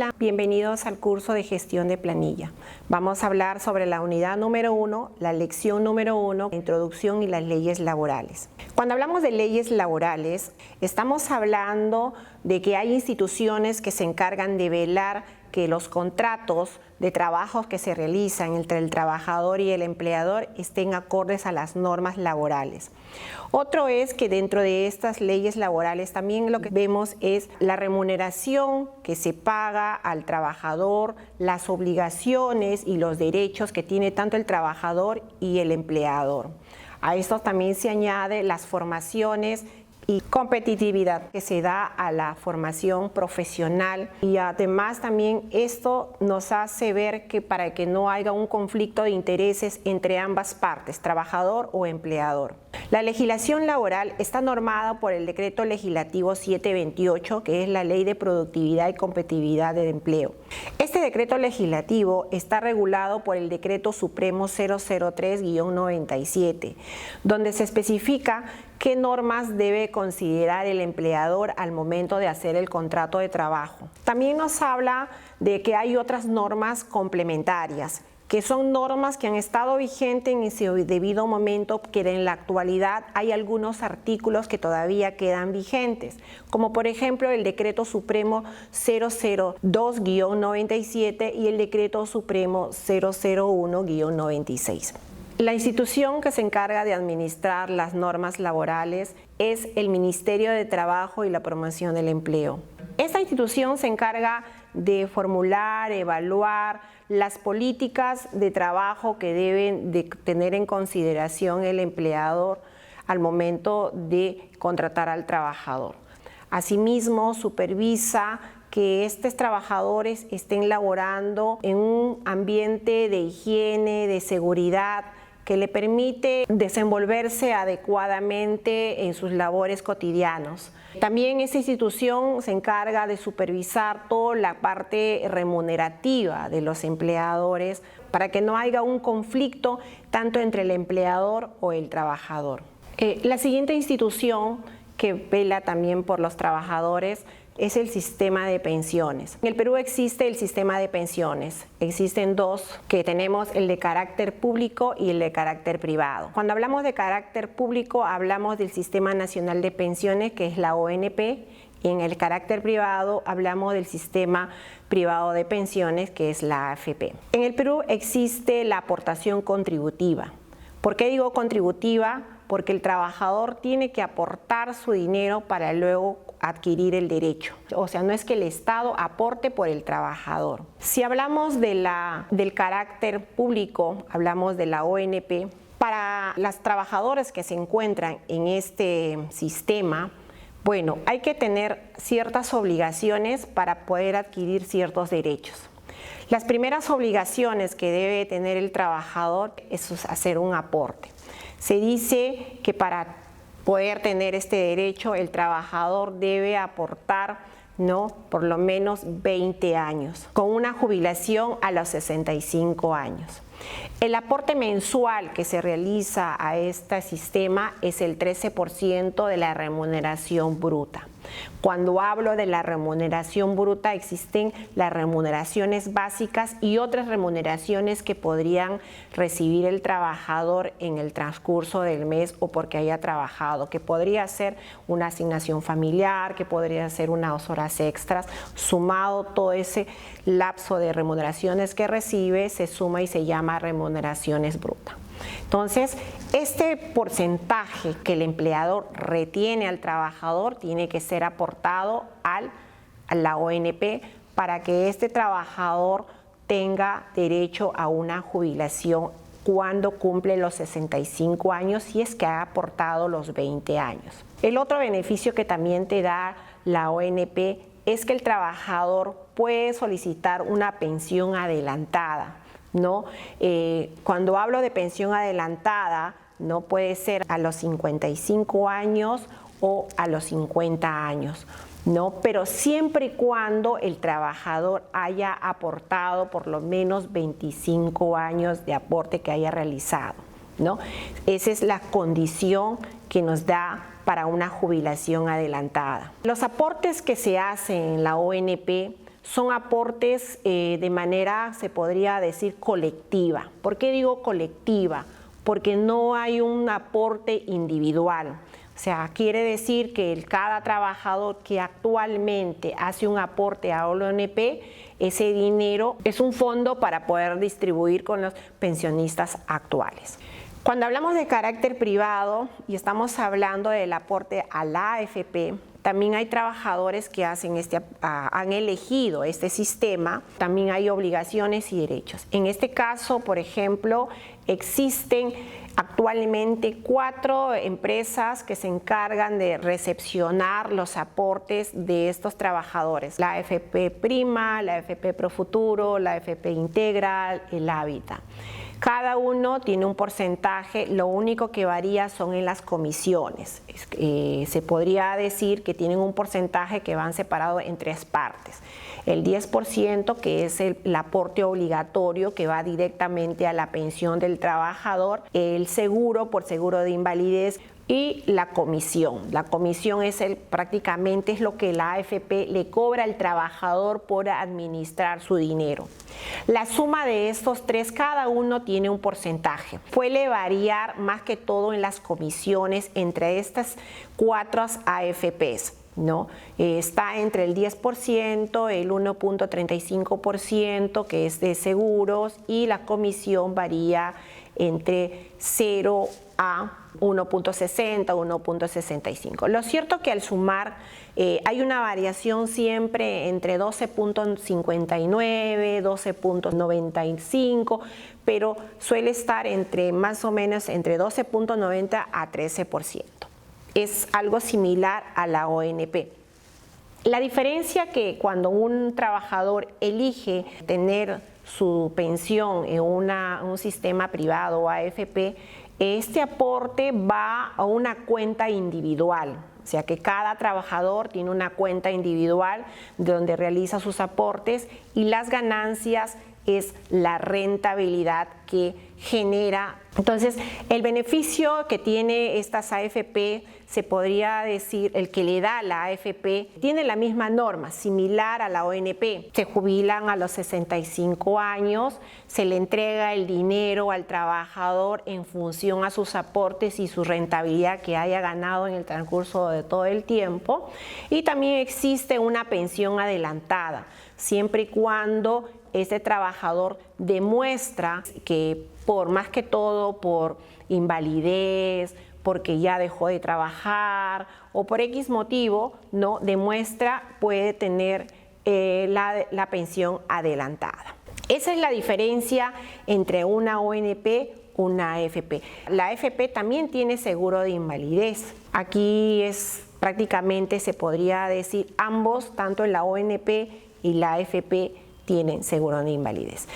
Hola, bienvenidos al curso de gestión de planilla. Vamos a hablar sobre la unidad número 1, la lección número 1, introducción y las leyes laborales. Cuando hablamos de leyes laborales, estamos hablando de que hay instituciones que se encargan de velar que los contratos de trabajos que se realizan entre el trabajador y el empleador estén acordes a las normas laborales. Otro es que dentro de estas leyes laborales también lo que vemos es la remuneración que se paga al trabajador, las obligaciones y los derechos que tiene tanto el trabajador y el empleador. A esto también se añade las formaciones y competitividad que se da a la formación profesional, y además también esto nos hace ver que para que no haya un conflicto de intereses entre ambas partes, trabajador o empleador. La legislación laboral está normada por el Decreto Legislativo 728, que es la Ley de Productividad y Competitividad del Empleo. Este decreto legislativo está regulado por el Decreto Supremo 003-97, donde se especifica qué normas debe considerar el empleador al momento de hacer el contrato de trabajo. También nos habla de que hay otras normas complementarias, que son normas que han estado vigentes en su debido momento, que en la actualidad hay algunos artículos que todavía quedan vigentes, como por ejemplo el Decreto Supremo 002-97 y el Decreto Supremo 001-96. La institución que se encarga de administrar las normas laborales es el Ministerio de Trabajo y la Promoción del Empleo. Esta institución se encarga de formular, evaluar las políticas de trabajo que deben de tener en consideración el empleador al momento de contratar al trabajador. Asimismo, supervisa que estos trabajadores estén laborando en un ambiente de higiene, de seguridad, que le permite desenvolverse adecuadamente en sus labores cotidianos. También esta institución se encarga de supervisar toda la parte remunerativa de los empleadores para que no haya un conflicto tanto entre el empleador o el trabajador. La siguiente institución que vela también por los trabajadores es el sistema de pensiones. En el Perú existe el sistema de pensiones. Existen dos, que tenemos el de carácter público y el de carácter privado. Cuando hablamos de carácter público, hablamos del Sistema Nacional de Pensiones, que es la ONP, y en el carácter privado hablamos del Sistema Privado de Pensiones, que es la AFP. En el Perú existe la aportación contributiva. ¿Por qué digo contributiva? Porque el trabajador tiene que aportar su dinero para luego adquirir el derecho. O sea, no es que el Estado aporte por el trabajador. Si hablamos del carácter público, hablamos de la ONP, para las trabajadoras que se encuentran en este sistema, bueno, hay que tener ciertas obligaciones para poder adquirir ciertos derechos. Las primeras obligaciones que debe tener el trabajador es hacer un aporte. Se dice que para poder tener este derecho, el trabajador debe aportar, por lo menos 20 años, con una jubilación a los 65 años. El aporte mensual que se realiza a este sistema es el 13% de la remuneración bruta. Cuando hablo de la remuneración bruta, existen las remuneraciones básicas y otras remuneraciones que podrían recibir el trabajador en el transcurso del mes o porque haya trabajado, que podría ser una asignación familiar, que podría ser unas horas extras. Sumado todo ese lapso de remuneraciones que recibe, se suma y se llama remuneraciones brutas. Entonces, este porcentaje que el empleador retiene al trabajador tiene que ser aportado a la ONP para que este trabajador tenga derecho a una jubilación cuando cumple los 65 años, si es que ha aportado los 20 años. El otro beneficio que también te da la ONP es que el trabajador puede solicitar una pensión adelantada. Cuando hablo de pensión adelantada, no puede ser a los 55 años o a los 50 años, pero siempre y cuando el trabajador haya aportado por lo menos 25 años de aporte que haya realizado, Esa es la condición que nos da para una jubilación adelantada. Los aportes que se hacen en la ONP son aportes de manera, se podría decir, colectiva. ¿Por qué digo colectiva? Porque no hay un aporte individual. O sea, quiere decir que cada trabajador que actualmente hace un aporte a ONP, ese dinero es un fondo para poder distribuir con los pensionistas actuales. Cuando hablamos de carácter privado y estamos hablando del aporte a la AFP, también hay trabajadores que han elegido este sistema, también hay obligaciones y derechos. En este caso, por ejemplo, existen actualmente 4 empresas que se encargan de recepcionar los aportes de estos trabajadores: la AFP Prima, la AFP Profuturo, la AFP Integral, el Hábitat. Cada uno tiene un porcentaje, lo único que varía son en las comisiones. Se podría decir que tienen un porcentaje que van separados en 3 partes. El 10%, que es el aporte obligatorio que va directamente a la pensión del trabajador, el seguro por seguro de invalidez, y la comisión. La comisión prácticamente es lo que la AFP le cobra al trabajador por administrar su dinero. La suma de estos 3, cada uno tiene un porcentaje. Puede variar más que todo en las comisiones entre estas 4 AFPs, ¿no? Está entre el 10%, el 1.35% que es de seguros, y la comisión varía entre 0 a 1.60, 1.65. Lo cierto que al sumar hay una variación siempre entre 12.59, 12.95, pero suele estar más o menos entre 12.90 a 13%. Es algo similar a la ONP. La diferencia que cuando un trabajador elige tener su pensión en un sistema privado o AFP, este aporte va a una cuenta individual. O sea que cada trabajador tiene una cuenta individual donde realiza sus aportes, y las ganancias es la rentabilidad que genera. Entonces, el beneficio que tiene estas AFP, se podría decir, el que le da la AFP, tiene la misma norma, similar a la ONP. Se jubilan a los 65 años, se le entrega el dinero al trabajador en función a sus aportes y su rentabilidad que haya ganado en el transcurso de todo el tiempo. Y también existe una pensión adelantada, siempre y cuando este trabajador demuestra que más que todo por invalidez, porque ya dejó de trabajar o por X motivo, no demuestra, puede tener la pensión adelantada. Esa es la diferencia entre una ONP y una AFP. La AFP también tiene seguro de invalidez. Aquí prácticamente se podría decir ambos, tanto en la ONP y la AFP, tienen seguro de invalidez.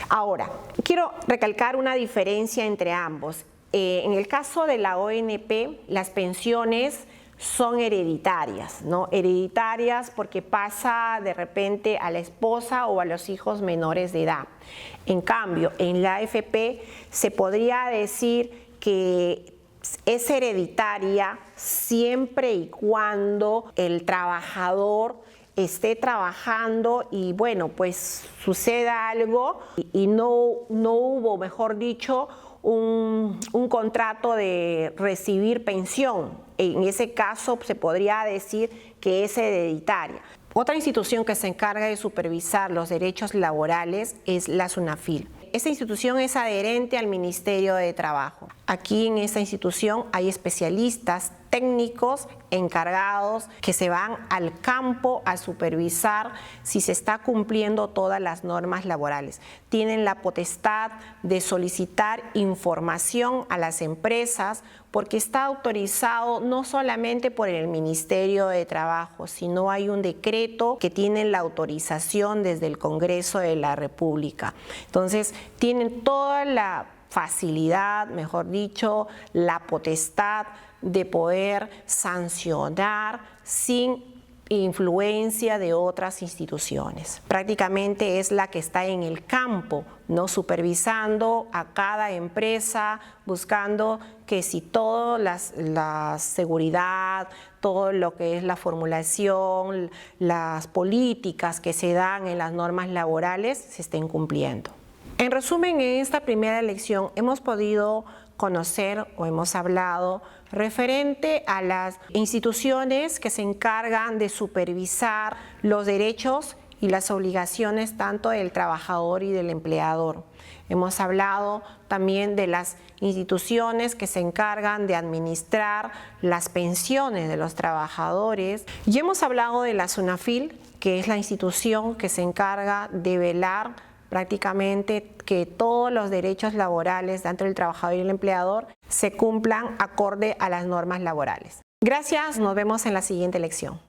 Ahora, quiero recalcar una diferencia entre ambos. En el caso de la ONP, las pensiones son hereditarias, ¿no? Hereditarias porque pasa de repente a la esposa o a los hijos menores de edad. En cambio, en la AFP se podría decir que es hereditaria siempre y cuando el trabajador esté trabajando y bueno, pues suceda algo y no hubo, mejor dicho, un contrato de recibir pensión. En ese caso se podría decir que es hereditaria. Otra institución que se encarga de supervisar los derechos laborales es la SUNAFIL. Esta institución es adherente al Ministerio de Trabajo. Aquí en esta institución hay especialistas técnicos encargados que se van al campo a supervisar si se está cumpliendo todas las normas laborales. Tienen la potestad de solicitar información a las empresas porque está autorizado no solamente por el Ministerio de Trabajo, sino hay un decreto que tiene la autorización desde el Congreso de la República. Entonces, tienen toda la facilidad, mejor dicho, la potestad de poder sancionar sin influencia de otras instituciones. Prácticamente es la que está en el campo, ¿no? Supervisando a cada empresa, buscando que si toda la seguridad, todo lo que es la formulación, las políticas que se dan en las normas laborales se estén cumpliendo. En resumen, en esta primera lección hemos podido conocer o hemos hablado referente a las instituciones que se encargan de supervisar los derechos y las obligaciones tanto del trabajador y del empleador. Hemos hablado también de las instituciones que se encargan de administrar las pensiones de los trabajadores y hemos hablado de la SUNAFIL, que es la institución que se encarga de velar prácticamente que todos los derechos laborales tanto del trabajador y el empleador se cumplan acorde a las normas laborales. Gracias, nos vemos en la siguiente lección.